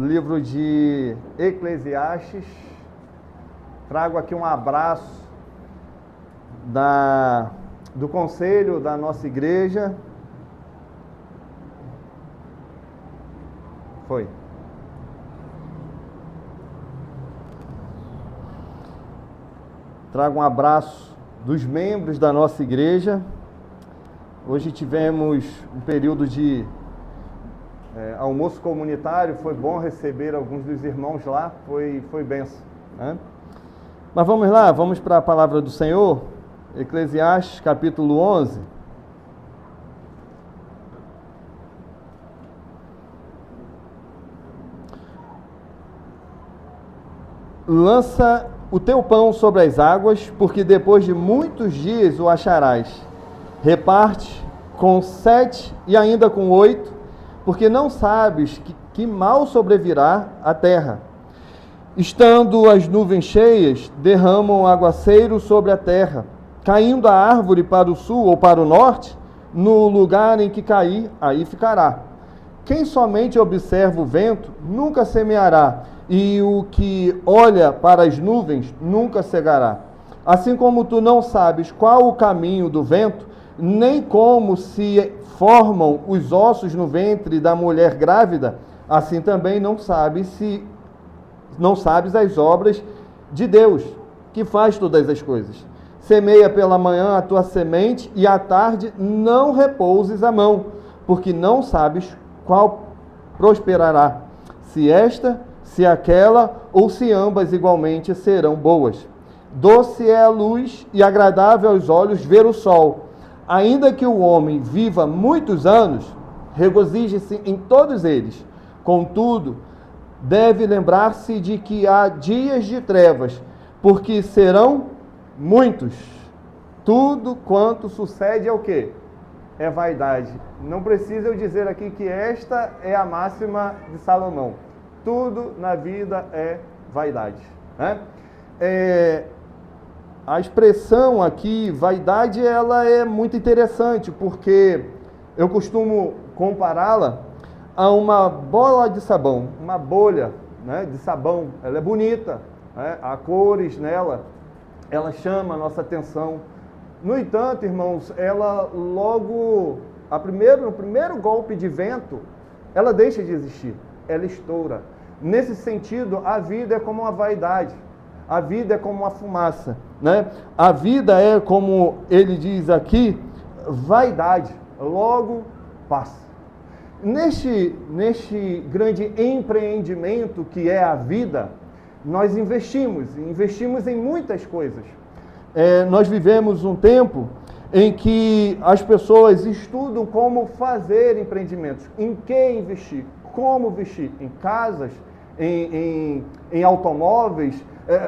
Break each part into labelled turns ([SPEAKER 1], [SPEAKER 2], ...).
[SPEAKER 1] livro de Eclesiastes. Trago aqui um abraço do conselho da nossa igreja. Trago um abraço dos membros da nossa igreja. Hoje tivemos um período de almoço comunitário, foi bom receber alguns dos irmãos lá, foi benção, né? Mas vamos lá, vamos para a palavra do Senhor, Eclesiastes capítulo 11. Lança o teu pão sobre as águas, porque depois de muitos dias o acharás. Reparte com 7 e ainda com 8, porque não sabes que mal sobrevirá à terra. Estando as nuvens cheias, derramam aguaceiro sobre a terra. Caindo a árvore para o sul ou para o norte, no lugar em que cair, aí ficará. Quem somente observa o vento, nunca semeará, e o que olha para as nuvens, nunca cegará. Assim como tu não sabes qual o caminho do vento, nem como se formam os ossos no ventre da mulher grávida, assim também não sabes as obras de Deus, que faz todas as coisas. Semeia pela manhã a tua semente, e à tarde não repouses a mão, porque não sabes qual prosperará, se esta, se aquela, ou se ambas igualmente serão boas. Doce é a luz e agradável aos olhos ver o sol. Ainda que o homem viva muitos anos, regozije-se em todos eles. Contudo, deve lembrar-se de que há dias de trevas, porque serão muitos. Tudo quanto sucede é o quê? É vaidade. Não precisa eu dizer aqui que esta é a máxima de Salomão. Tudo na vida é vaidade, né? A expressão aqui, vaidade, ela é muito interessante, porque eu costumo compará-la a uma bola de sabão, uma bolha, né, de sabão. Ela é bonita, né? Há cores nela, ela chama a nossa atenção. No entanto, irmãos, ela logo, no primeiro golpe de vento, ela deixa de existir, ela estoura. Nesse sentido, a vida é como uma vaidade, a vida é como uma fumaça, né? A vida é, como ele diz aqui, vaidade, logo passa. Neste grande empreendimento que é a vida, nós investimos em muitas coisas. Nós vivemos um tempo em que as pessoas estudam como fazer empreendimentos, em que investir, como investir, em casas, em automóveis,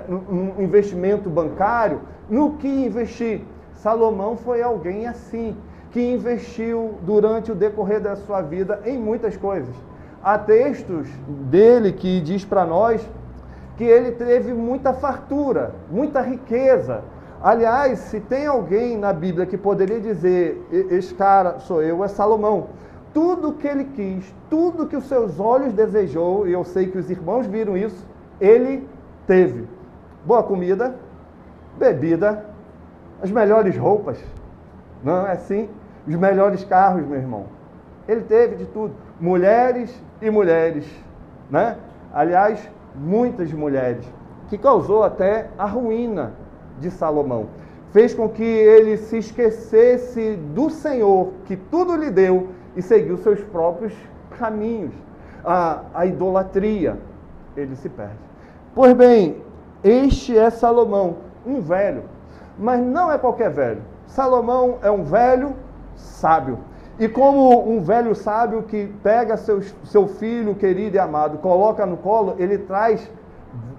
[SPEAKER 1] no investimento bancário, no que investir. Salomão foi alguém assim, que investiu durante o decorrer da sua vida em muitas coisas. Há textos dele que diz para nós que ele teve muita fartura, muita riqueza. Aliás, se tem alguém na Bíblia que poderia dizer, esse cara sou eu, é Salomão. Tudo que ele quis, tudo que os seus olhos desejou, e eu sei que os irmãos viram isso, ele teve. Boa comida, bebida, as melhores roupas, não é assim? Os melhores carros, meu irmão. Ele teve de tudo. Mulheres e mulheres, né? Aliás, muitas mulheres, que causou até a ruína de Salomão. Fez com que ele se esquecesse do Senhor, que tudo lhe deu, e seguiu seus próprios caminhos. A idolatria, ele se perde. Pois bem, este é Salomão, um velho, mas não é qualquer velho. Salomão é um velho sábio. E como um velho sábio que pega seu filho querido e amado, coloca no colo, ele traz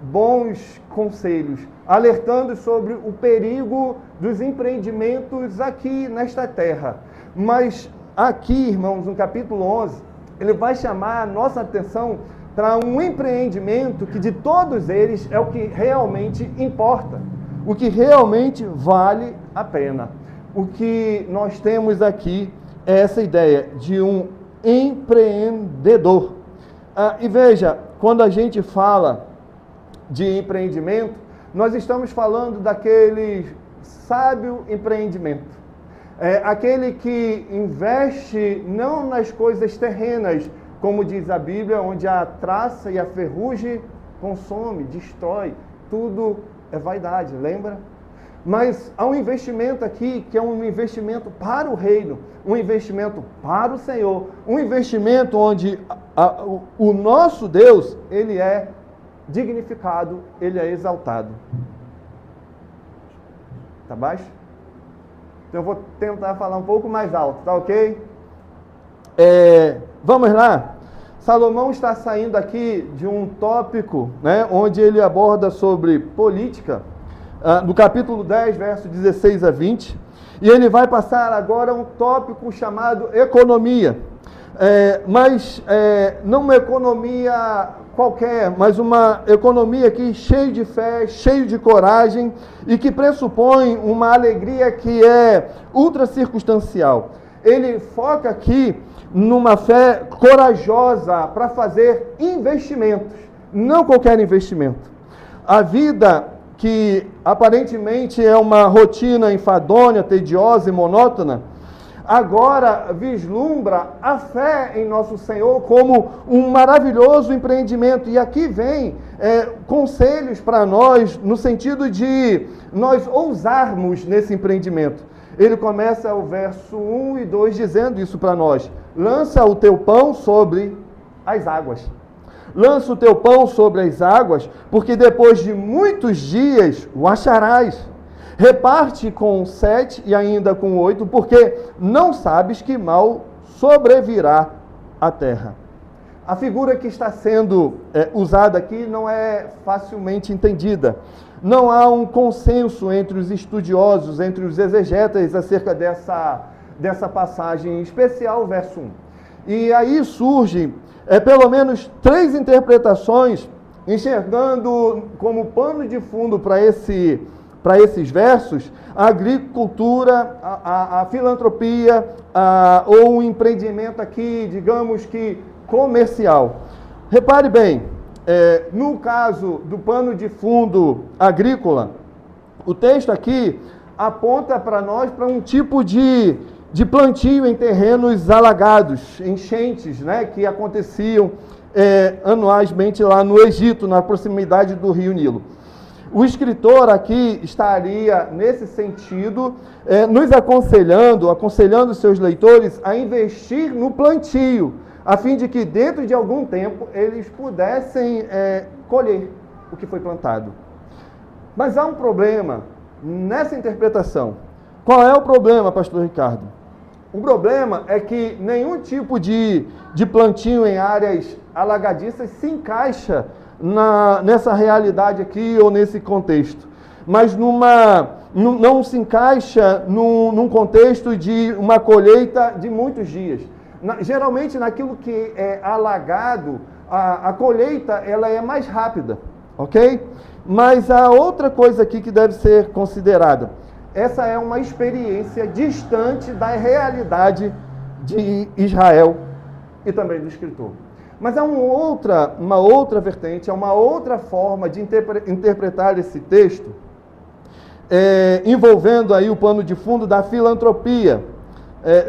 [SPEAKER 1] bons conselhos, alertando sobre o perigo dos empreendimentos aqui nesta terra. Mas aqui, irmãos, no capítulo 11, ele vai chamar a nossa atenção para um empreendimento que de todos eles é o que realmente importa, o que realmente vale a pena. O que nós temos aqui é essa ideia de um empreendedor. E veja, quando a gente fala de empreendimento, nós estamos falando daquele sábio empreendimento. Aquele que investe não nas coisas terrenas, como diz a Bíblia, onde a traça e a ferrugem consome, destrói, tudo é vaidade, lembra? Mas há um investimento aqui que é um investimento para o reino, um investimento para o Senhor, um investimento onde o nosso Deus, ele é dignificado, ele é exaltado. Tá baixo? Então eu vou tentar falar um pouco mais alto, tá ok? Vamos lá? Salomão está saindo aqui de um tópico, né, onde ele aborda sobre política, no capítulo 10, verso 16 a 20, e ele vai passar agora um tópico chamado economia, mas não uma economia qualquer, mas uma economia aqui cheia de fé, cheia de coragem e que pressupõe uma alegria que é ultra circunstancial. Ele foca aqui numa fé corajosa para fazer investimentos, não qualquer investimento. A vida que aparentemente é uma rotina enfadonha, tediosa e monótona, agora vislumbra a fé em nosso Senhor como um maravilhoso empreendimento. E aqui vem conselhos para nós, no sentido de nós ousarmos nesse empreendimento. Ele começa o verso 1 e 2 dizendo isso para nós: lança o teu pão sobre as águas. Lança o teu pão sobre as águas, porque depois de muitos dias o acharás. Reparte com 7 e ainda com 8, porque não sabes que mal sobrevirá à terra. A figura que está sendo usada aqui não é facilmente entendida. Não há um consenso entre os estudiosos, entre os exegetas, acerca dessa passagem, em especial o verso 1. E aí surgem pelo menos 3 interpretações, enxergando como pano de fundo para esses versos a agricultura, a filantropia, ou um empreendimento aqui, digamos que comercial. Repare bem, no caso do pano de fundo agrícola, o texto aqui aponta para nós para um tipo de plantio em terrenos alagados, enchentes, né, que aconteciam anualmente lá no Egito, na proximidade do rio Nilo. O escritor aqui estaria, nesse sentido, nos aconselhando seus leitores a investir no plantio, a fim de que dentro de algum tempo eles pudessem colher o que foi plantado. Mas há um problema nessa interpretação. Qual é o problema, pastor Ricardo? O problema é que nenhum tipo de plantio em áreas alagadiças se encaixa nessa realidade aqui ou nesse contexto. Mas não se encaixa num contexto de uma colheita de muitos dias. Geralmente, naquilo que é alagado, a colheita ela é mais rápida, ok? Mas há outra coisa aqui que deve ser considerada. Essa é uma experiência distante da realidade de Israel e também do escritor. Mas há uma outra vertente, há uma outra forma de interpretar esse texto, envolvendo aí o pano de fundo da filantropia,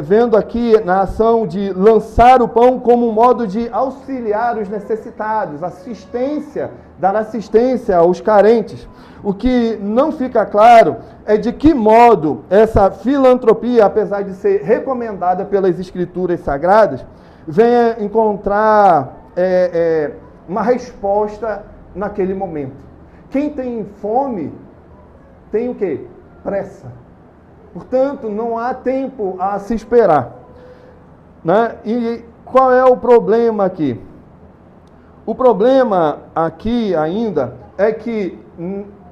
[SPEAKER 1] vendo aqui na ação de lançar o pão como um modo de auxiliar os necessitados, dar assistência aos carentes. O que não fica claro é de que modo essa filantropia, apesar de ser recomendada pelas Escrituras Sagradas, venha encontrar uma resposta naquele momento. Quem tem fome tem o quê? Pressa. Portanto, não há tempo a se esperar. Né? E qual é o problema aqui? O problema aqui ainda é que,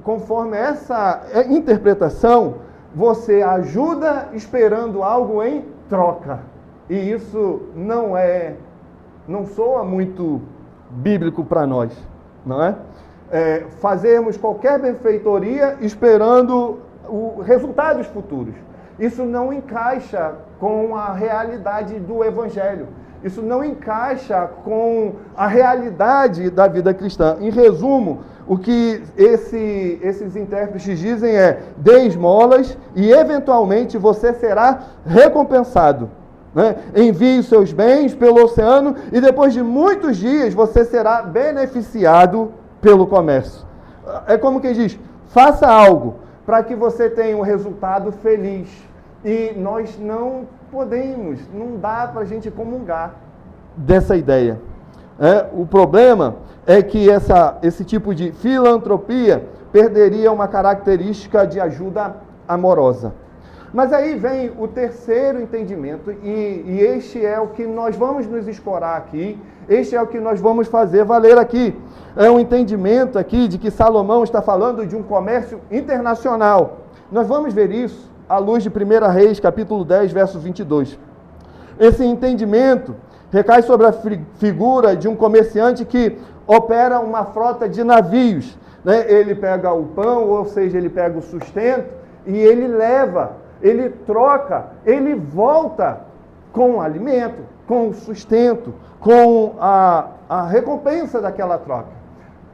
[SPEAKER 1] conforme essa interpretação, você ajuda esperando algo em troca. E isso não soa muito bíblico para nós, não é? Fazermos qualquer benfeitoria esperando resultados futuros. Isso não encaixa com a realidade do Evangelho. Isso não encaixa com a realidade da vida cristã. Em resumo, o que esses intérpretes dizem é: dê esmolas e eventualmente você será recompensado. Né? Envie os seus bens pelo oceano e depois de muitos dias você será beneficiado pelo comércio. É como quem diz: faça algo para que você tenha um resultado feliz. E nós não podemos, não dá para a gente comungar dessa ideia. O problema é que esse tipo de filantropia perderia uma característica de ajuda amorosa. Mas aí vem o terceiro entendimento, e este é o que nós vamos nos escorar aqui, este é o que nós vamos fazer valer aqui. É um entendimento aqui de que Salomão está falando de um comércio internacional. Nós vamos ver isso à luz de 1 Reis, capítulo 10, verso 22. Esse entendimento recai sobre a figura de um comerciante que opera uma frota de navios. Né? Ele pega o pão, ou seja, ele pega o sustento, e ele leva, ele troca, ele volta com o alimento, com o sustento, com a recompensa daquela troca.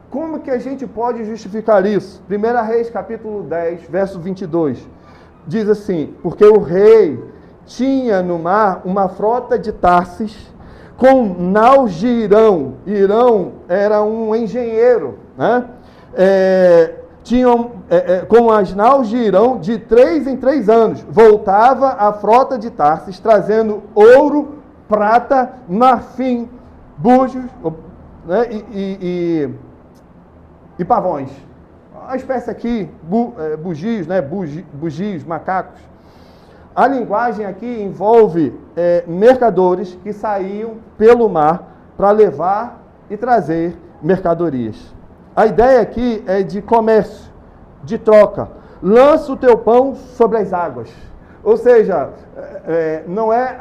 [SPEAKER 1] Como que a gente pode justificar isso? 1 Reis, capítulo 10, verso 22. Diz assim: porque o rei tinha no mar uma frota de Tarsis com naus de Irão. Irão era um engenheiro, né? Com as naus de Irão, de 3 em 3 anos, voltava a frota de Tarsis, trazendo ouro, prata, marfim, búzios, né? e pavões. A espécie aqui, bugios, né? Bugios, macacos. A linguagem aqui envolve mercadores que saíam pelo mar para levar e trazer mercadorias. A ideia aqui é de comércio, de troca. Lança o teu pão sobre as águas. Ou seja, não é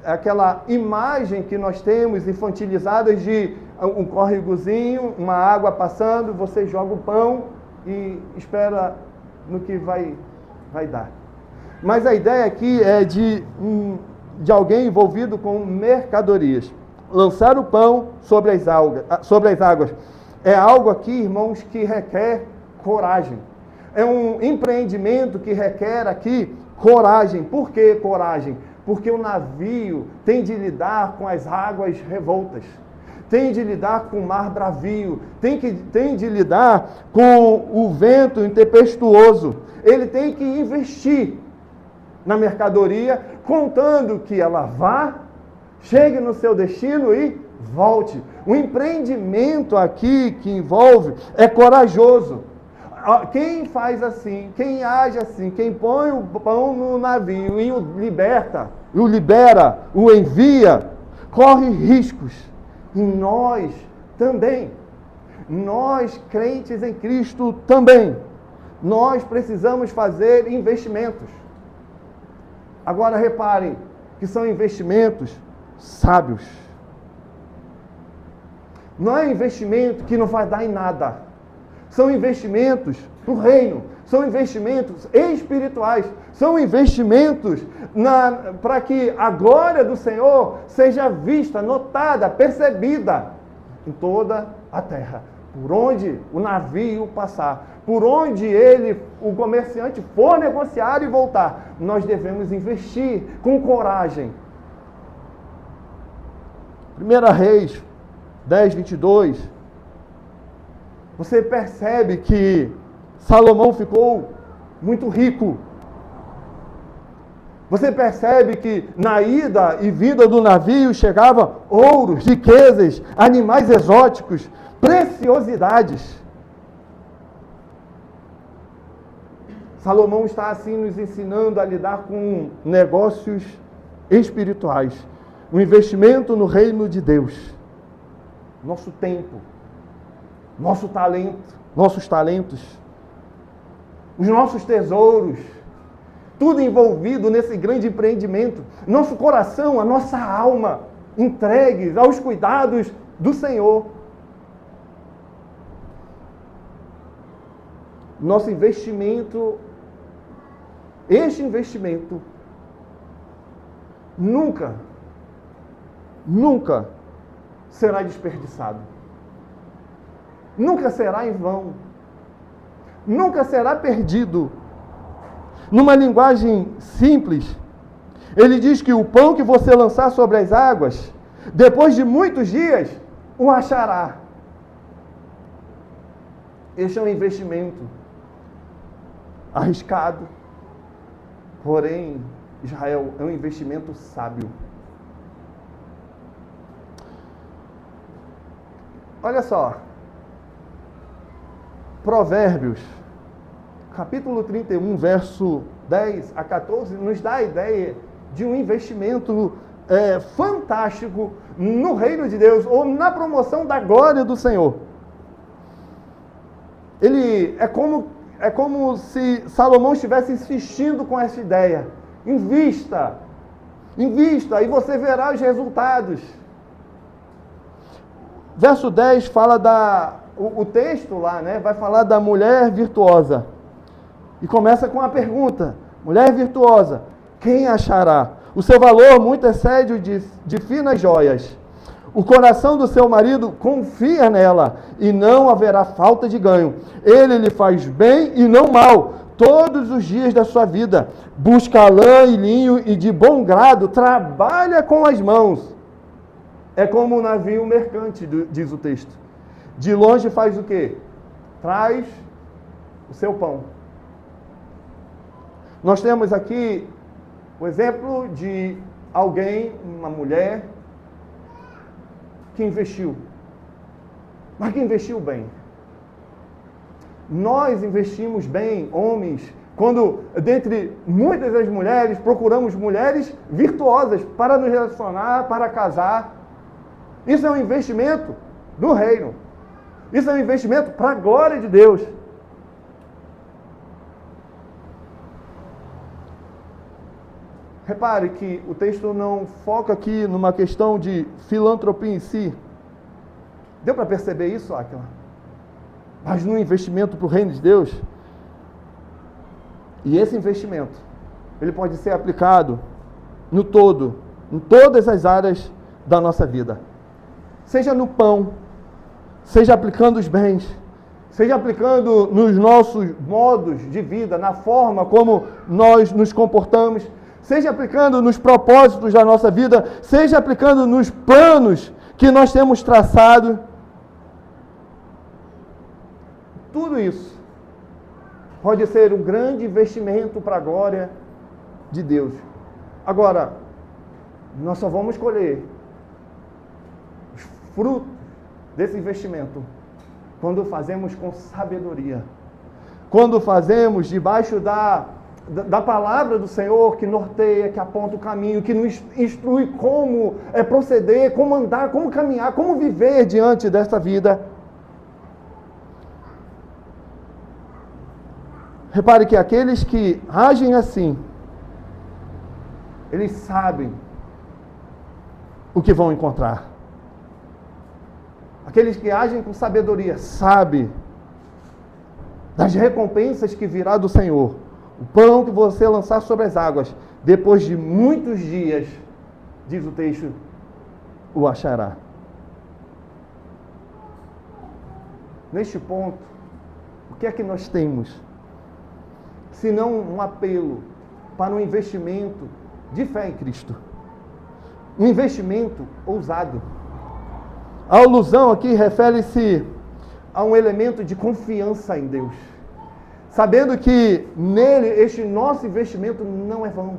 [SPEAKER 1] aquela imagem que nós temos infantilizada de um córregozinho, uma água passando, você joga o pão e espera no que vai dar. Mas a ideia aqui é de alguém envolvido com mercadorias. Lançar o pão sobre as águas. É algo aqui, irmãos, que requer coragem. É um empreendimento que requer aqui coragem. Por que coragem? Porque o navio tem de lidar com as águas revoltas, tem de lidar com o mar bravio, tem de lidar com o vento tempestuoso. Ele tem que investir na mercadoria, contando que ela vá, chegue no seu destino e volte. O empreendimento aqui que envolve é corajoso. Quem faz assim, quem age assim, quem põe o pão no navio e o libera, o envia, corre riscos. E nós também. Nós, crentes em Cristo, também. Nós precisamos fazer investimentos. Agora reparem que são investimentos sábios. Não é investimento que não vai dar em nada. São investimentos no reino, são investimentos espirituais, são investimentos para que a glória do Senhor seja vista, notada, percebida em toda a terra. Por onde o navio passar, por onde o comerciante for negociar e voltar, nós devemos investir com coragem. 1 Reis 10, 22, você percebe que Salomão ficou muito rico. Você percebe que na ida e vinda do navio chegava ouros, riquezas, animais exóticos, preciosidades. Salomão está assim nos ensinando a lidar com negócios espirituais, um investimento no reino de Deus. Nosso tempo, nosso talento, nossos talentos, os nossos tesouros, tudo envolvido nesse grande empreendimento. Nosso coração, a nossa alma, entregues aos cuidados do Senhor. Nosso investimento, este investimento, nunca nunca será desperdiçado. Nunca será em vão. Nunca será perdido. Numa linguagem simples, ele diz que o pão que você lançar sobre as águas, depois de muitos dias, o achará. Este é um investimento arriscado, porém, Israel, é um investimento sábio. Olha só, Provérbios, capítulo 31, verso 10 a 14, nos dá a ideia de um investimento fantástico no reino de Deus, ou na promoção da glória do Senhor. Ele é como se Salomão estivesse insistindo com essa ideia. Invista, e você verá os resultados. Verso 10 fala o texto lá, né? Vai falar da mulher virtuosa. E começa com a pergunta: mulher virtuosa, quem achará? O seu valor muito excede o de finas joias. O coração do seu marido confia nela, e não haverá falta de ganho. Ele lhe faz bem e não mal, todos os dias da sua vida. Busca lã e linho, e de bom grado trabalha com as mãos. É como um navio mercante, diz o texto. De longe faz o quê? Traz o seu pão. Nós temos aqui o exemplo de alguém, uma mulher, que investiu, mas que investiu bem. Nós investimos bem, homens, quando, dentre muitas das mulheres, procuramos mulheres virtuosas para nos relacionar, para casar. Isso é um investimento no reino. Isso é um investimento para a glória de Deus. Repare que o texto não foca aqui numa questão de filantropia em si. Deu para perceber isso, Áquila? Mas no investimento para o reino de Deus. E esse investimento, ele pode ser aplicado no todo, em todas as áreas da nossa vida. Seja no pão, seja aplicando os bens, seja aplicando nos nossos modos de vida, na forma como nós nos comportamos, seja aplicando nos propósitos da nossa vida, seja aplicando nos planos que nós temos traçado. Tudo isso pode ser um grande investimento para a glória de Deus. Agora, nós só vamos colher os frutos desse investimento quando fazemos com sabedoria, quando fazemos debaixo da palavra do Senhor, que norteia, que aponta o caminho, que nos instrui como proceder, como andar, como caminhar, como viver diante dessa vida. Repare que aqueles que agem assim, eles sabem o que vão encontrar. Aqueles que agem com sabedoria, sabem das recompensas que virá do Senhor. O pão que você lançar sobre as águas, depois de muitos dias, diz o texto, o achará. Neste ponto, o que é que nós temos? Se não um apelo para um investimento de fé em Cristo. Um investimento ousado. A alusão aqui refere-se a um elemento de confiança em Deus. Sabendo que nele, este nosso investimento não é vão.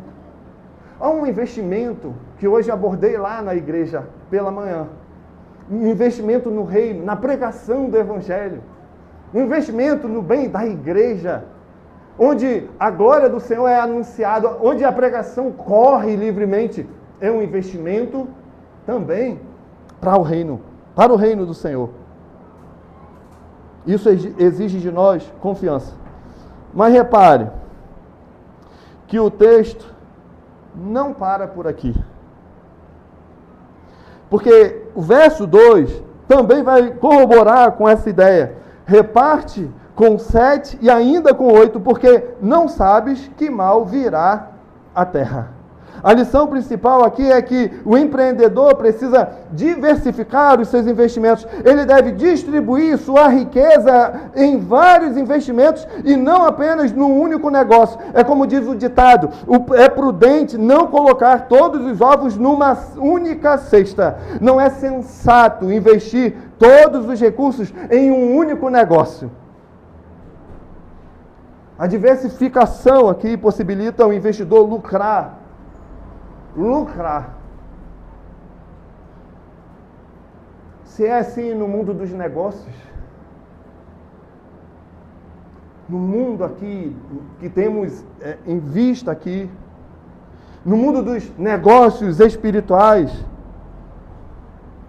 [SPEAKER 1] Há um investimento que hoje abordei lá na igreja pela manhã. Um investimento no reino, na pregação do Evangelho. Um investimento no bem da igreja, onde a glória do Senhor é anunciada, onde a pregação corre livremente. É um investimento também para o reino do Senhor. Isso exige de nós confiança. Mas repare que o texto não para por aqui. Porque o verso 2 também vai corroborar com essa ideia. Reparte com 7 e ainda com 8, porque não sabes que mal virá à terra. A lição principal aqui é que o empreendedor precisa diversificar os seus investimentos. Ele deve distribuir sua riqueza em vários investimentos e não apenas num único negócio. É como diz o ditado, é prudente não colocar todos os ovos numa única cesta. Não é sensato investir todos os recursos em um único negócio. A diversificação aqui possibilita o investidor lucrar. Se é assim no mundo dos negócios, no mundo aqui que temos em vista aqui, no mundo dos negócios espirituais,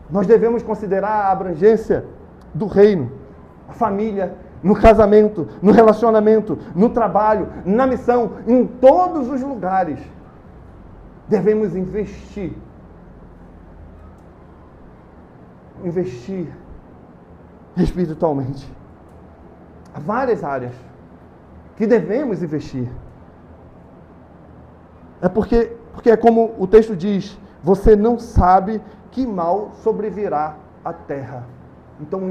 [SPEAKER 1] nós devemos considerar a abrangência do reino, a família, no casamento, no relacionamento, no trabalho, na missão, em todos os lugares. Devemos investir espiritualmente. Há várias áreas que devemos investir. É porque é como o texto diz, você não sabe que mal sobrevirá à terra. Então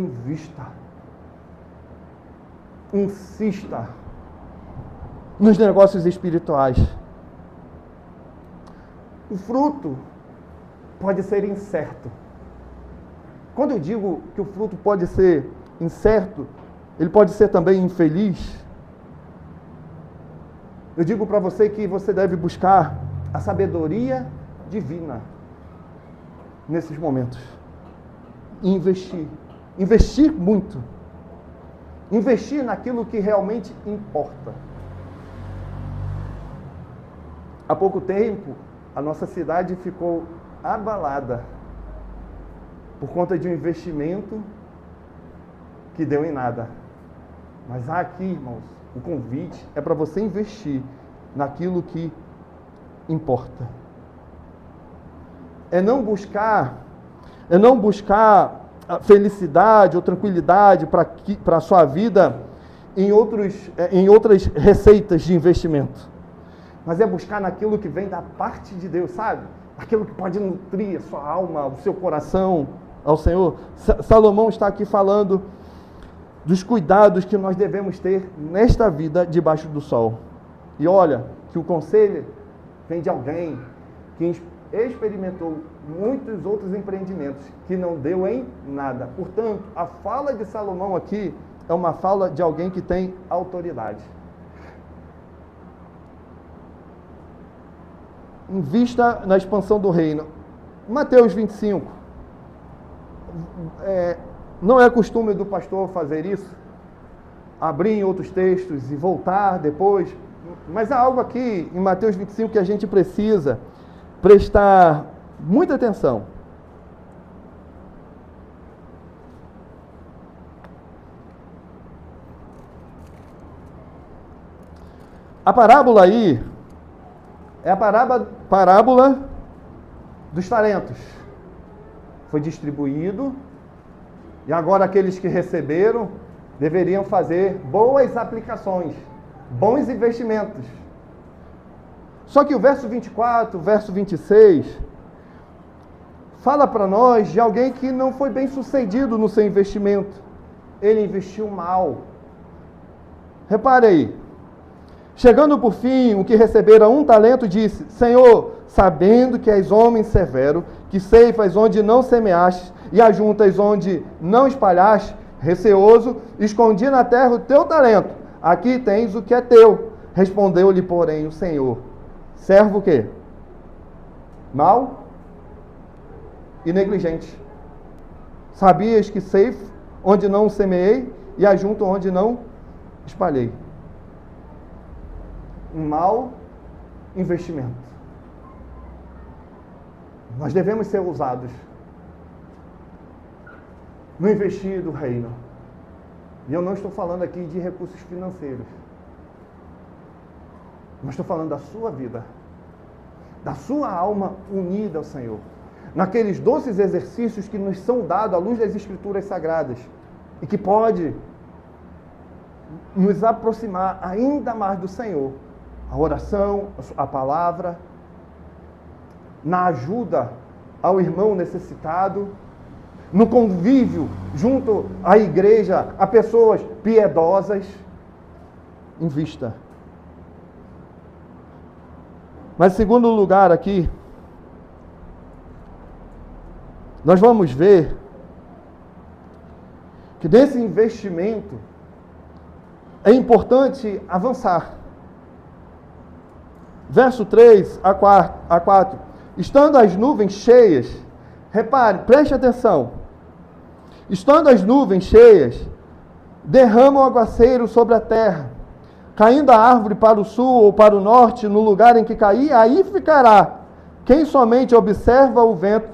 [SPEAKER 1] insista nos negócios espirituais. O fruto pode ser incerto. Quando eu digo que o fruto pode ser incerto, ele pode ser também infeliz. Eu digo para você que você deve buscar a sabedoria divina nesses momentos. Investir muito. Investir naquilo que realmente importa. Há pouco tempo, a nossa cidade ficou abalada por conta de um investimento que deu em nada. Mas aqui, irmãos, o convite é para você investir naquilo que importa. É não buscar a felicidade ou tranquilidade para a sua vida em outras receitas de investimento. Mas é buscar naquilo que vem da parte de Deus, sabe? Aquilo que pode nutrir a sua alma, o seu coração ao Senhor. Salomão está aqui falando dos cuidados que nós devemos ter nesta vida debaixo do sol. E olha, que o conselho vem de alguém que experimentou muitos outros empreendimentos que não deu em nada. Portanto, a fala de Salomão aqui é uma fala de alguém que tem autoridade. Invista na expansão do reino. Mateus 25. Não é costume do pastor fazer isso, abrir em outros textos e voltar depois, mas há algo aqui em Mateus 25 que a gente precisa prestar muita atenção. A parábola aí é a parábola dos talentos. Foi distribuído e agora aqueles que receberam deveriam fazer boas aplicações, bons investimentos. Só que o verso 24, o verso 26, fala para nós de alguém que não foi bem sucedido no seu investimento. Ele investiu mal. Repare aí. Chegando por fim, o que recebera 1 talento disse: Senhor, sabendo que és homem severo, que ceifas onde não semeaste e ajuntas onde não espalhaste, receoso, escondi na terra o teu talento. Aqui tens o que é teu. Respondeu-lhe, porém, o Senhor: servo o quê? Mau e negligente. Sabias que ceifo onde não semeei e ajunto onde não espalhei. Um mau investimento. Nós devemos ser ousados no investir do reino. E eu não estou falando aqui de recursos financeiros. Eu estou falando da sua vida, da sua alma unida ao Senhor, naqueles doces exercícios que nos são dados à luz das Escrituras Sagradas e que pode nos aproximar ainda mais do Senhor. A oração, a palavra, na ajuda ao irmão necessitado, no convívio junto à igreja, a pessoas piedosas. Invista. Mas, em segundo lugar aqui, nós vamos ver que desse investimento é importante avançar. Verso 3 a 4. Estando as nuvens cheias, repare, preste atenção. Estando as nuvens cheias, derramam aguaceiro sobre a terra. Caindo a árvore para o sul ou para o norte, no lugar em que cair, aí ficará. Quem somente observa o vento,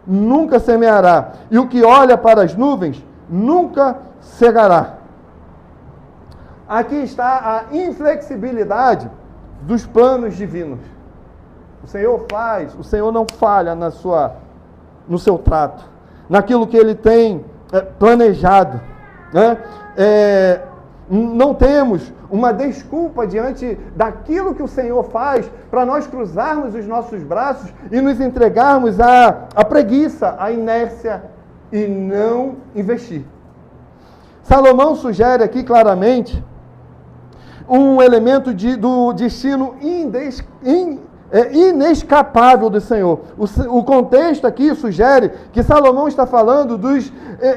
[SPEAKER 1] nunca semeará. E o que olha para as nuvens, nunca cegará. Aqui está a inflexibilidade dos planos divinos. O Senhor faz, o Senhor não falha no seu trato, naquilo que Ele tem planejado, né? Não temos uma desculpa diante daquilo que o Senhor faz para nós cruzarmos os nossos braços e nos entregarmos à preguiça, à inércia e não investir. Salomão sugere aqui claramente um elemento do destino inescapável do Senhor. O contexto aqui sugere que Salomão está falando dos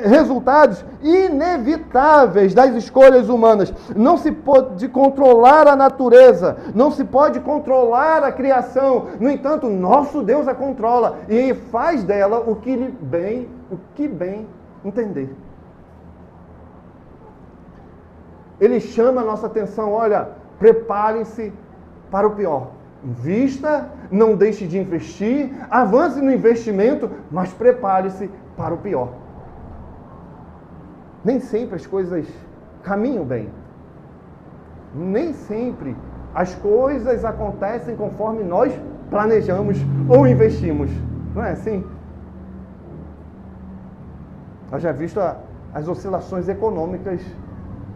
[SPEAKER 1] resultados inevitáveis das escolhas humanas. Não se pode controlar a natureza, não se pode controlar a criação. No entanto, nosso Deus a controla e faz dela o que bem entender. Ele chama a nossa atenção, olha, prepare-se para o pior. Invista, não deixe de investir, avance no investimento, mas prepare-se para o pior. Nem sempre as coisas caminham bem. Nem sempre as coisas acontecem conforme nós planejamos ou investimos. Não é assim? Eu já visto as oscilações econômicas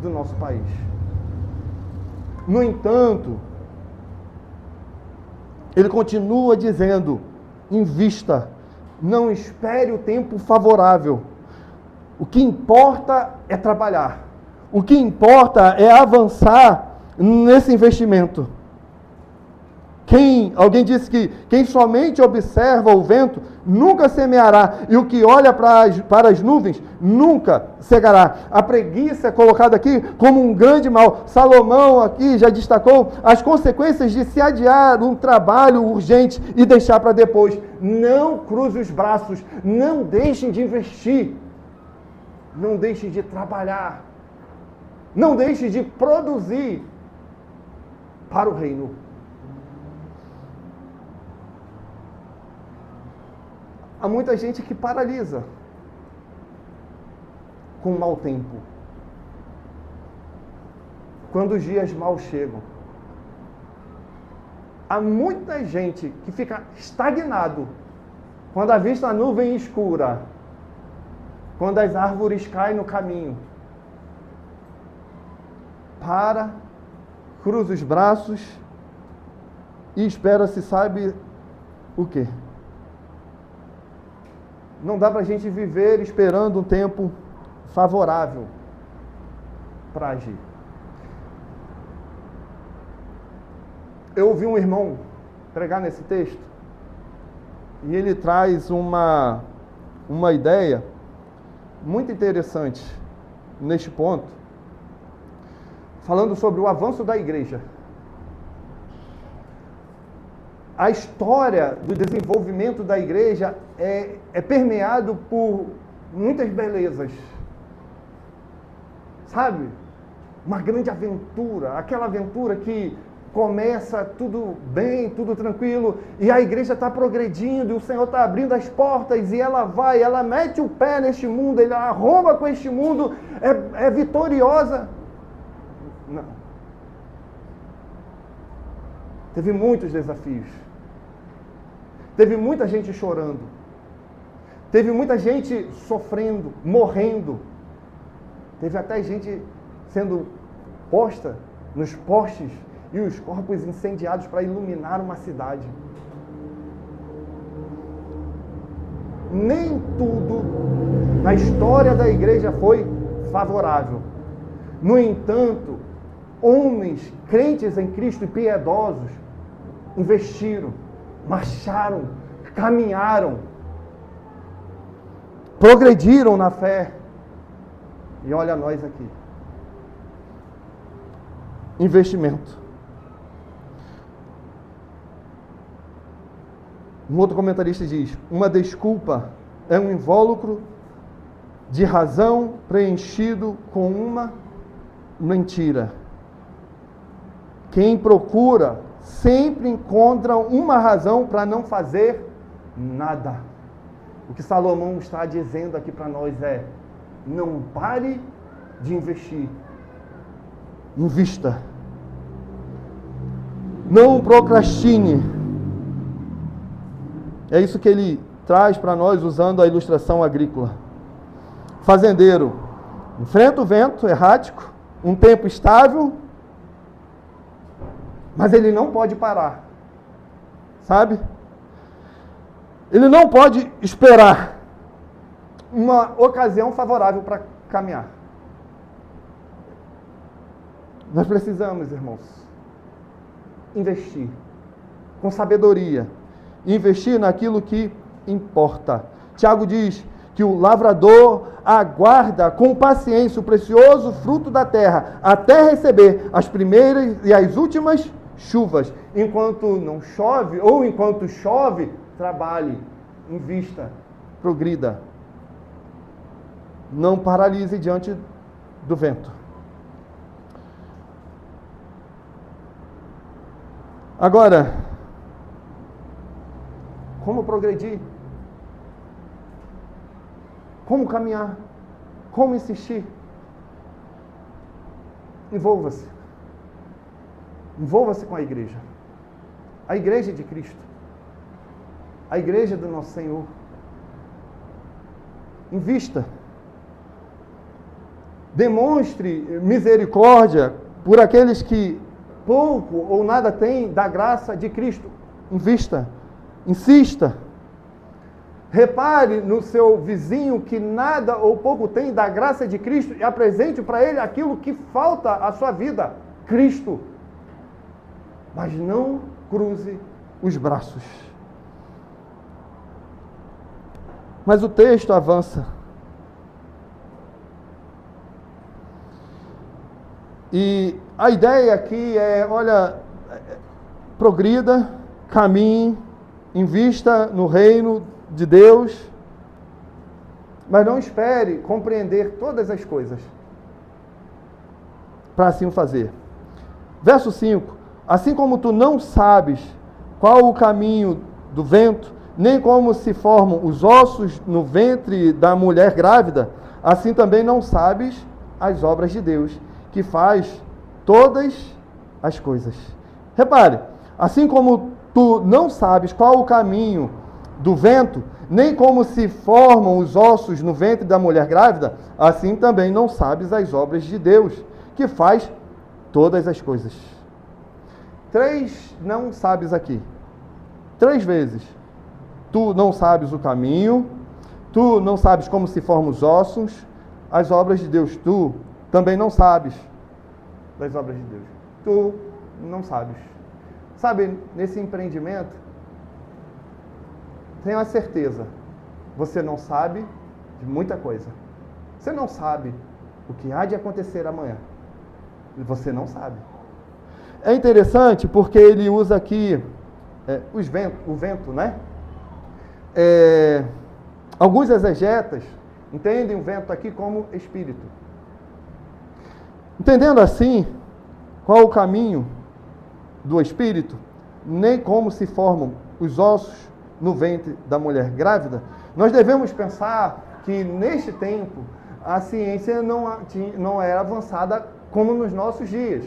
[SPEAKER 1] do nosso país. No entanto, ele continua dizendo, invista, não espere o tempo favorável. O que importa é trabalhar. O que importa é avançar nesse investimento. Alguém disse que quem somente observa o vento nunca semeará, e o que olha para as nuvens nunca cegará. A preguiça é colocada aqui como um grande mal. Salomão aqui já destacou as consequências de se adiar um trabalho urgente e deixar para depois. Não cruze os braços, não deixem de investir, não deixem de trabalhar, não deixem de produzir para o reino. Há muita gente que paralisa com mau tempo, quando os dias mal chegam. Há muita gente que fica estagnado quando avista a nuvem escura, quando as árvores caem no caminho. Cruza os braços e espera se sabe o quê? Não dá para a gente viver esperando um tempo favorável para agir. Eu ouvi um irmão pregar nesse texto e ele traz uma ideia muito interessante neste ponto, falando sobre o avanço da igreja. A história do desenvolvimento da igreja é permeado por muitas belezas. Sabe? Uma grande aventura, aquela aventura que começa tudo bem, tudo tranquilo, e a igreja está progredindo, e o Senhor está abrindo as portas, e ela mete o pé neste mundo, ela arromba com este mundo, é vitoriosa. Não. Teve muitos desafios. Teve muita gente chorando. Teve muita gente sofrendo, morrendo. Teve até gente sendo posta nos postes e os corpos incendiados para iluminar uma cidade. Nem tudo na história da igreja foi favorável. No entanto, homens crentes em Cristo e piedosos investiram, marcharam, caminharam, progrediram na fé. E olha nós aqui. Investimento. Um outro comentarista diz: uma desculpa é um invólucro de razão preenchido com uma mentira. Quem procura sempre encontra uma razão para não fazer nada. O que Salomão está dizendo aqui para nós é: não pare de investir. Invista. Não procrastine. É isso que ele traz para nós usando a ilustração agrícola. Fazendeiro enfrenta o vento errático, um tempo estável, mas ele não pode parar. Sabe? Ele não pode esperar uma ocasião favorável para caminhar. Nós precisamos, irmãos, investir com sabedoria, investir naquilo que importa. Tiago diz que o lavrador aguarda com paciência o precioso fruto da terra, até receber as primeiras e as últimas chuvas. Enquanto não chove, ou enquanto chove, trabalhe, invista, progrida. Não paralise diante do vento. Agora, como progredir? Como caminhar? Como insistir? Envolva-se. Envolva-se com a igreja. A igreja de Cristo. A igreja do nosso Senhor. Invista. Demonstre misericórdia por aqueles que pouco ou nada têm da graça de Cristo. Invista. Insista. Repare no seu vizinho que nada ou pouco tem da graça de Cristo e apresente para ele aquilo que falta à sua vida, Cristo. Mas não cruze os braços. Mas o texto avança. E a ideia aqui é, olha, progrida, caminhe, invista no reino de Deus, mas não espere compreender todas as coisas para assim o fazer. Verso 5: assim como tu não sabes qual o caminho do vento, nem como se formam os ossos no ventre da mulher grávida, assim também não sabes as obras de Deus, que faz todas as coisas. Repare, assim como tu não sabes qual o caminho do vento, nem como se formam os ossos no ventre da mulher grávida, assim também não sabes as obras de Deus, que faz todas as coisas. 3 não sabes aqui. 3 vezes. Tu não sabes o caminho, tu não sabes como se formam os ossos, as obras de Deus. Tu também não sabes das obras de Deus. Tu não sabes. Sabe, nesse empreendimento, tenho a certeza, você não sabe de muita coisa. Você não sabe o que há de acontecer amanhã. Você não sabe. É interessante porque ele usa aqui o vento, né? Alguns exegetas entendem o vento aqui como espírito. Entendendo assim, qual o caminho do espírito, nem como se formam os ossos no ventre da mulher grávida, nós devemos pensar que neste tempo a ciência não era avançada como nos nossos dias.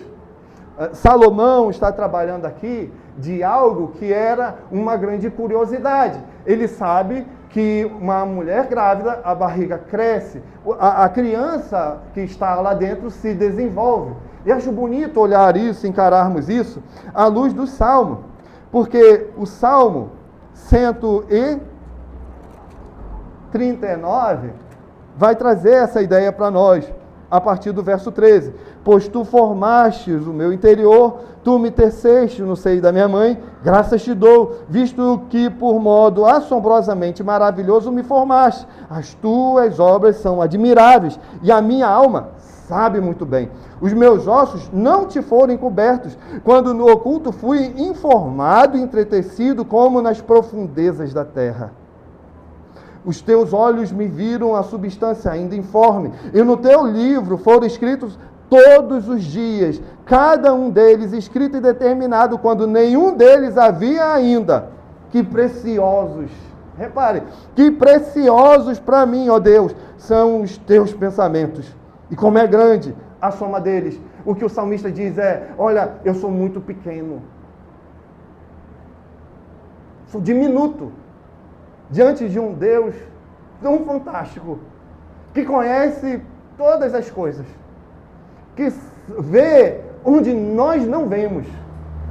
[SPEAKER 1] Salomão está trabalhando aqui de algo que era uma grande curiosidade. Ele sabe que uma mulher grávida, a barriga cresce, a criança que está lá dentro se desenvolve. E acho bonito olhar isso, encararmos isso, à luz do Salmo. Porque o Salmo 139 vai trazer essa ideia para nós, a partir do verso 13. Pois tu formastes o meu interior, tu me teceste no seio da minha mãe, graças te dou, visto que por modo assombrosamente maravilhoso me formaste. As tuas obras são admiráveis, e a minha alma sabe muito bem. Os meus ossos não te foram encobertos, quando no oculto fui informado e entretecido como nas profundezas da terra. Os teus olhos me viram a substância ainda informe, e no teu livro foram escritos todos os dias, cada um deles escrito e determinado, quando nenhum deles havia ainda. Que preciosos, repare, que preciosos para mim, ó Deus, são os teus pensamentos. E como é grande a soma deles. O que o salmista diz é: olha, eu sou muito pequeno, sou diminuto, diante de um Deus tão fantástico, que conhece todas as coisas, que vê onde nós não vemos.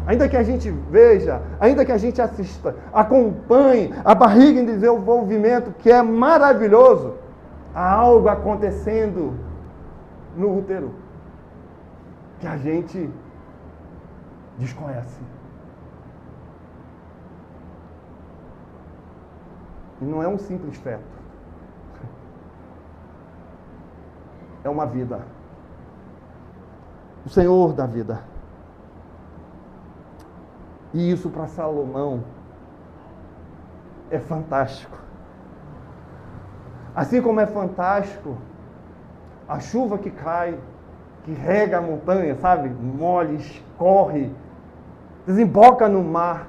[SPEAKER 1] Ainda que a gente veja, ainda que a gente assista, acompanhe a barriga em desenvolvimento, que é maravilhoso, há algo acontecendo no útero que a gente desconhece. E não é um simples feto. É uma vida. O Senhor da vida. E isso para Salomão é fantástico. Assim como é fantástico a chuva que cai, que rega a montanha, sabe? Molha, escorre, desemboca no mar.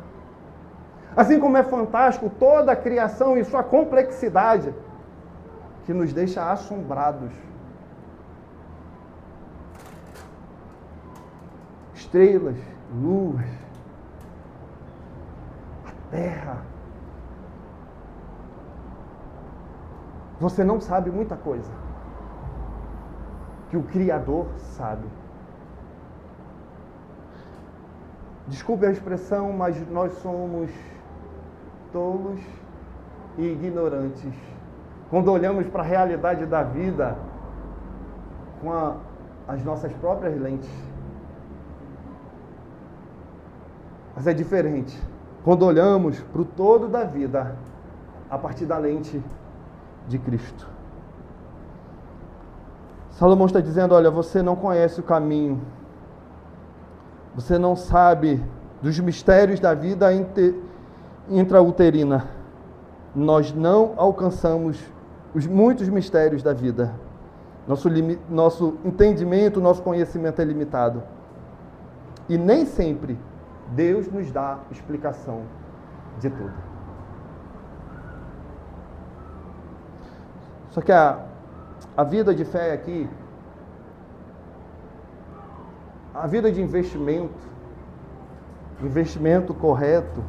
[SPEAKER 1] Assim como é fantástico toda a criação e sua complexidade, que nos deixa assombrados. Estrelas, luas, a terra. Você não sabe muita coisa que o Criador sabe. Desculpe a expressão, mas nós somos tolos e ignorantes quando olhamos para a realidade da vida com as nossas próprias lentes. Mas é diferente quando olhamos para o todo da vida a partir da lente de Cristo. Salomão está dizendo: olha, você não conhece o caminho, você não sabe dos mistérios da vida intrauterina. Nós não alcançamos os muitos mistérios da vida. Nosso entendimento, nosso conhecimento é limitado. E nem sempre Deus nos dá explicação de tudo. Só que a vida de fé aqui, a vida de investimento correto,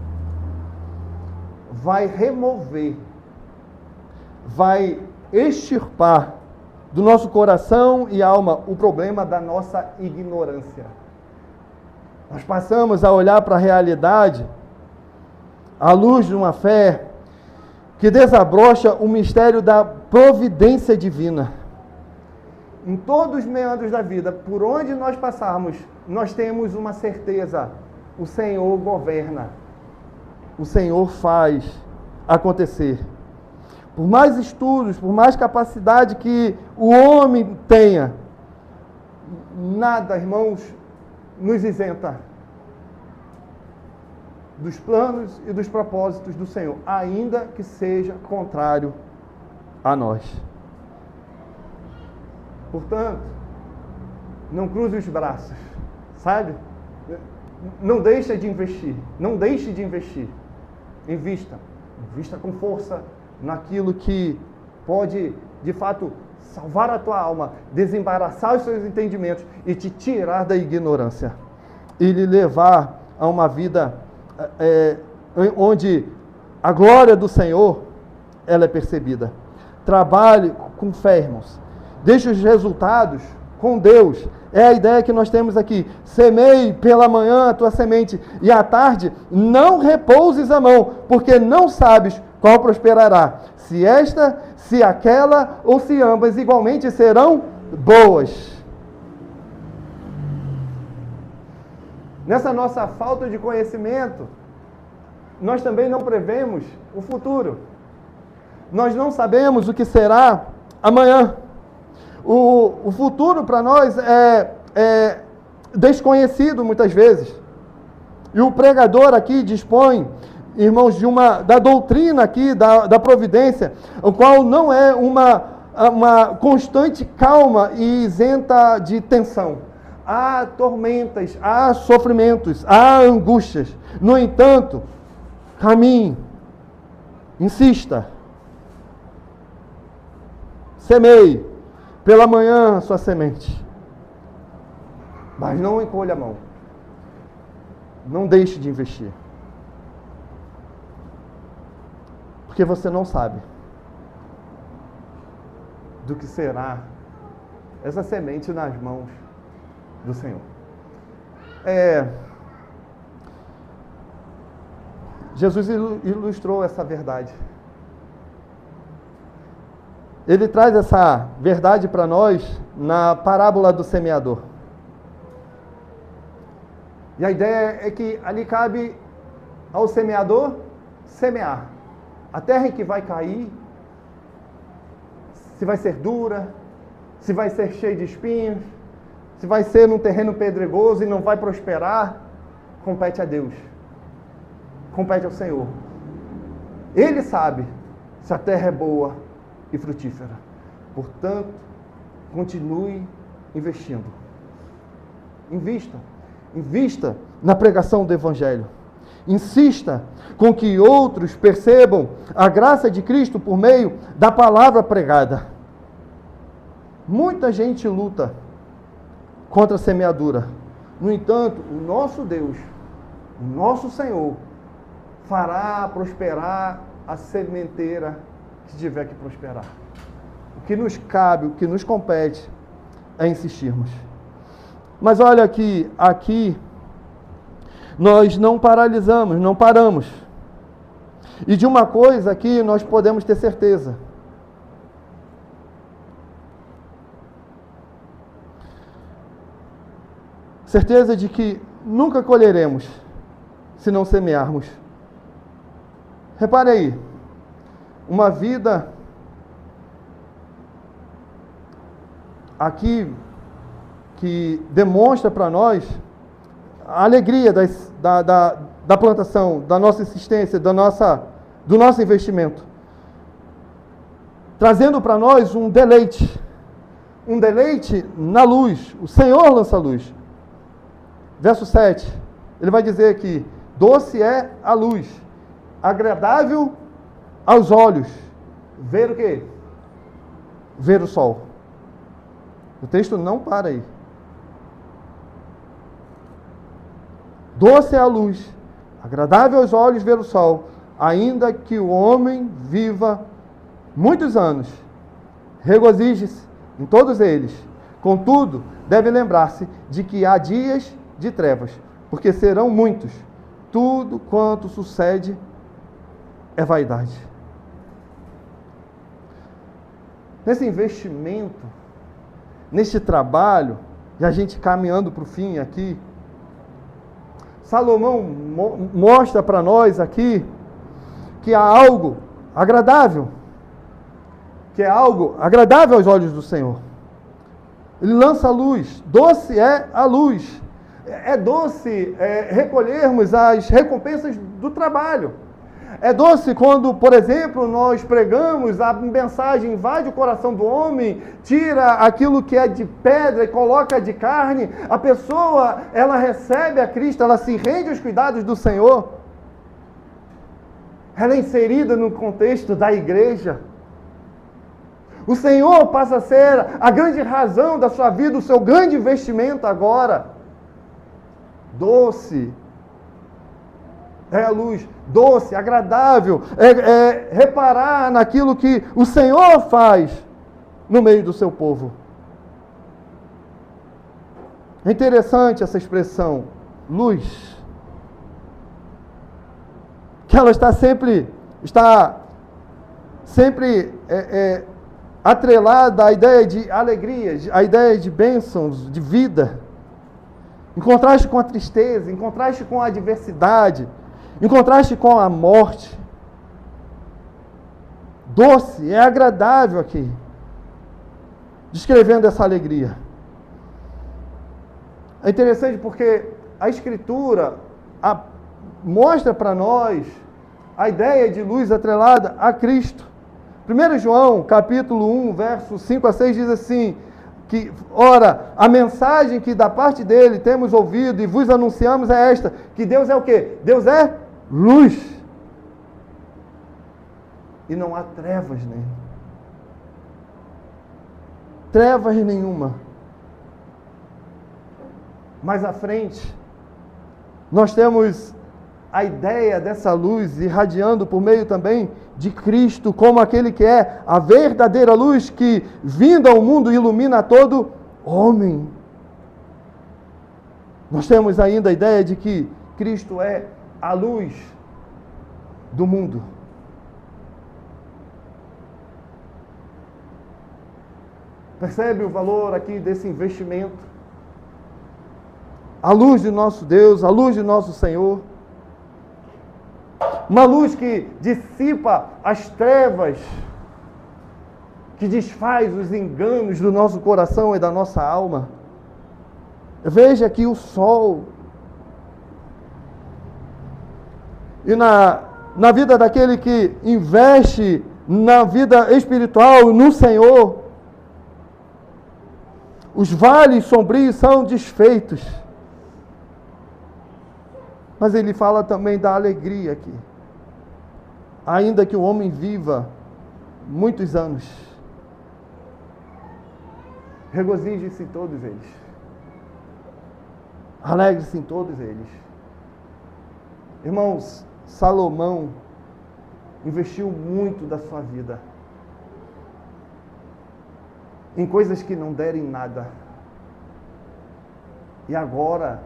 [SPEAKER 1] vai remover, vai extirpar do nosso coração e alma o problema da nossa ignorância. Nós passamos a olhar para a realidade à luz de uma fé que desabrocha o mistério da providência divina. Em todos os meandros da vida, por onde nós passarmos, nós temos uma certeza: o Senhor governa, o Senhor faz acontecer. Por mais estudos, por mais capacidade que o homem tenha, nada, irmãos, nos isenta dos planos e dos propósitos do Senhor, ainda que seja contrário a nós. Portanto, não cruze os braços, sabe? Não deixe de investir, invista com força naquilo que pode, de fato, salvar a tua alma, desembaraçar os seus entendimentos e te tirar da ignorância e lhe levar a uma vida onde a glória do Senhor ela é percebida. Trabalhe com fé, irmãos. Deixe os resultados com Deus. É a ideia que nós temos aqui. Semeie pela manhã a tua semente e à tarde não repouses a mão, porque não sabes qual prosperará. Se esta, se aquela ou se ambas igualmente serão boas. Nessa nossa falta de conhecimento, nós também não prevemos o futuro. Nós não sabemos o que será amanhã. O futuro para nós é desconhecido muitas vezes. E o pregador aqui dispõe, irmãos, da doutrina aqui, da providência, o qual não é uma constante calma e isenta de tensão. Há tormentas, há sofrimentos, há angústias. No entanto, caminhe, insista, semeie pela manhã a sua semente, mas não encolha a mão, não deixe de investir, porque você não sabe do que será essa semente nas mãos do Senhor. Jesus ilustrou essa verdade. Ele traz essa verdade para nós na parábola do semeador. E a ideia é que ali cabe ao semeador semear. A terra em que vai cair, se vai ser dura, se vai ser cheia de espinhos, se vai ser num terreno pedregoso e não vai prosperar, compete a Deus. Compete ao Senhor. Ele sabe se a terra é boa e frutífera. Portanto, continue investindo. Invista na pregação do Evangelho. Insista com que outros percebam a graça de Cristo por meio da palavra pregada. Muita gente luta contra a semeadura. No entanto, o nosso Deus, o nosso Senhor, fará prosperar a sementeira que tiver que prosperar. O que nos cabe, o que nos compete é insistirmos. Mas olha aqui nós não paralisamos, não paramos. E de uma coisa aqui nós podemos ter certeza. Certeza de que nunca colheremos se não semearmos. Repare aí, uma vida aqui que demonstra para nós a alegria da plantação, da nossa existência, do nosso investimento. Trazendo para nós um deleite na luz. O Senhor lança a luz. Verso 7, ele vai dizer que doce é a luz, agradável aos olhos. Ver o quê? Ver o sol. O texto não para aí. Doce é a luz, agradável aos olhos ver o sol, ainda que o homem viva muitos anos. Regozije-se em todos eles. Contudo, deve lembrar-se de que há dias de trevas, porque serão muitos. Tudo quanto sucede é vaidade. Nesse investimento, neste trabalho, e a gente caminhando para o fim aqui, Salomão mostra para nós aqui que há algo agradável, aos olhos do Senhor. Ele lança a luz, doce é a luz. É doce recolhermos as recompensas do trabalho. É doce quando, por exemplo, nós pregamos, a mensagem invade o coração do homem, tira aquilo que é de pedra e coloca de carne. A pessoa, ela recebe a Cristo, ela se rende aos cuidados do Senhor. Ela é inserida no contexto da igreja. O Senhor passa a ser a grande razão da sua vida, o seu grande investimento agora. Doce É a luz doce, agradável, é reparar naquilo que o Senhor faz no meio do seu povo. É interessante essa expressão, luz, que ela está sempre atrelada à ideia de alegria, à ideia de bênçãos, de vida, em contraste com a tristeza, em contraste com a adversidade, em contraste com a morte. Doce, é agradável aqui, descrevendo essa alegria. É interessante porque a Escritura mostra para nós a ideia de luz atrelada a Cristo. 1 João, capítulo 1, versos 5 a 6, diz assim, que, ora, a mensagem que da parte dele temos ouvido e vos anunciamos é esta, que Deus é o quê? Deus é luz. E não há trevas nele. Trevas nenhuma. Mais à frente, nós temos a ideia dessa luz irradiando por meio também de Cristo, como aquele que é a verdadeira luz que, vindo ao mundo, ilumina todo homem. Nós temos ainda a ideia de que Cristo é a luz do mundo. Percebe o valor aqui desse investimento? A luz de nosso Deus, a luz de nosso Senhor. Uma luz que dissipa as trevas, que desfaz os enganos do nosso coração e da nossa alma. Veja aqui o sol. E na vida daquele que investe na vida espiritual, no Senhor, os vales sombrios são desfeitos. Mas ele fala também da alegria aqui. Ainda que o homem viva muitos anos, regozije-se em todos eles. Alegre-se em todos eles. Irmãos, Salomão investiu muito da sua vida em coisas que não derem nada. E agora,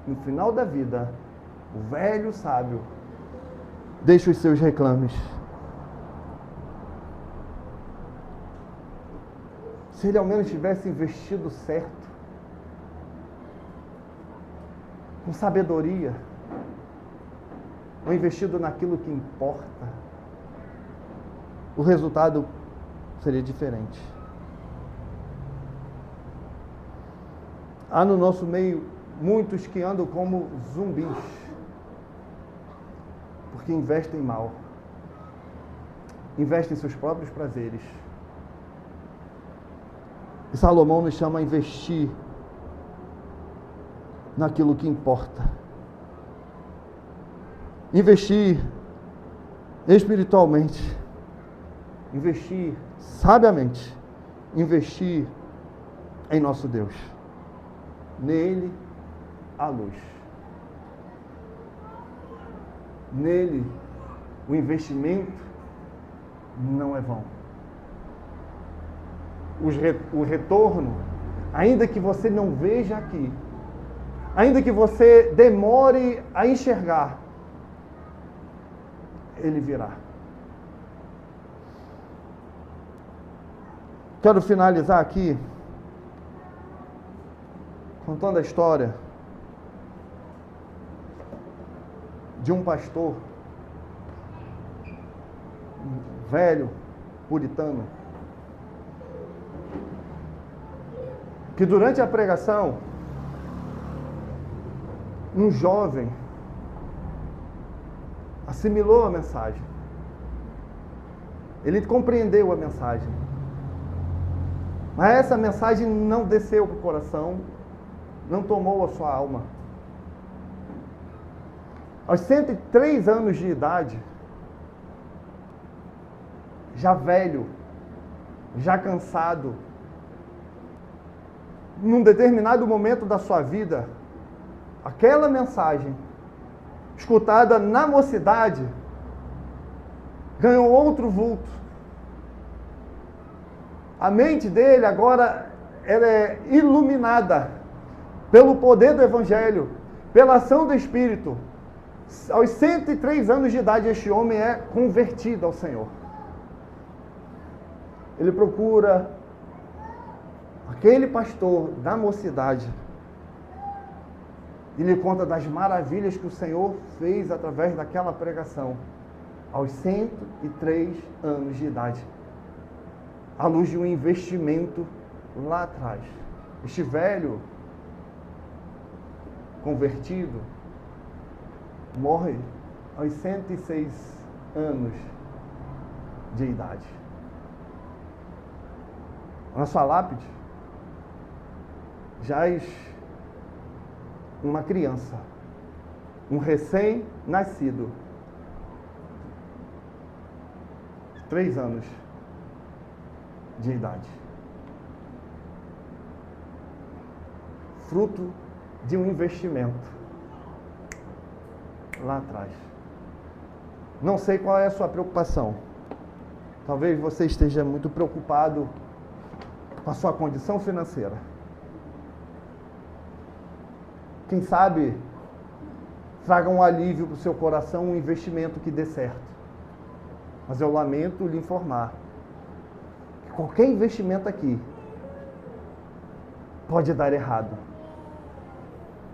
[SPEAKER 1] no final da vida, o velho sábio deixa os seus reclames. Se ele ao menos tivesse investido certo, com sabedoria, ou investido naquilo que importa, o resultado seria diferente. Há no nosso meio muitos que andam como zumbis, porque investem mal, investem em seus próprios prazeres. E Salomão nos chama a investir naquilo que importa. Investir espiritualmente, investir sabiamente, investir em nosso Deus. Nele a luz. Nele o investimento não é vão. O retorno, ainda que você não veja aqui, ainda que você demore a enxergar, ele virá. Quero finalizar aqui contando a história de um pastor, um velho, puritano, que durante a pregação, um jovem assimilou a mensagem. Ele compreendeu a mensagem. Mas essa mensagem não desceu para o coração, não tomou a sua alma. Aos 103 anos de idade, já velho, já cansado, num determinado momento da sua vida, aquela mensagem escutada na mocidade, ganhou outro vulto. A mente dele agora ela é iluminada pelo poder do Evangelho, pela ação do Espírito. Aos 103 anos de idade, este homem é convertido ao Senhor. Ele procura aquele pastor da mocidade e lhe conta das maravilhas que o Senhor fez através daquela pregação, aos 103 anos de idade, à luz de um investimento lá atrás. Este velho convertido morre aos 106 anos de idade. Na sua lápide jaz uma criança, um recém-nascido, 3 anos de idade, fruto de um investimento lá atrás. Não sei qual é a sua preocupação. Talvez você esteja muito preocupado com a sua condição financeira. Quem sabe traga um alívio para o seu coração, um investimento que dê certo. Mas eu lamento lhe informar que qualquer investimento aqui pode dar errado.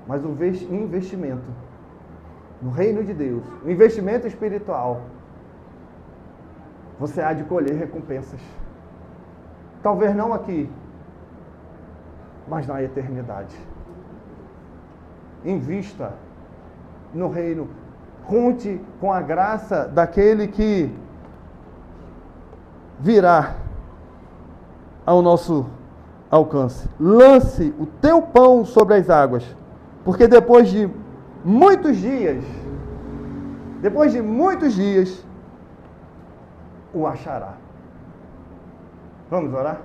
[SPEAKER 1] Mas o investimento no reino de Deus, o investimento espiritual, você há de colher recompensas. Talvez não aqui, mas na eternidade. Invista no reino. Conte com a graça daquele que virá ao nosso alcance. Lance o teu pão sobre as águas, porque depois de muitos dias, o achará. Vamos orar?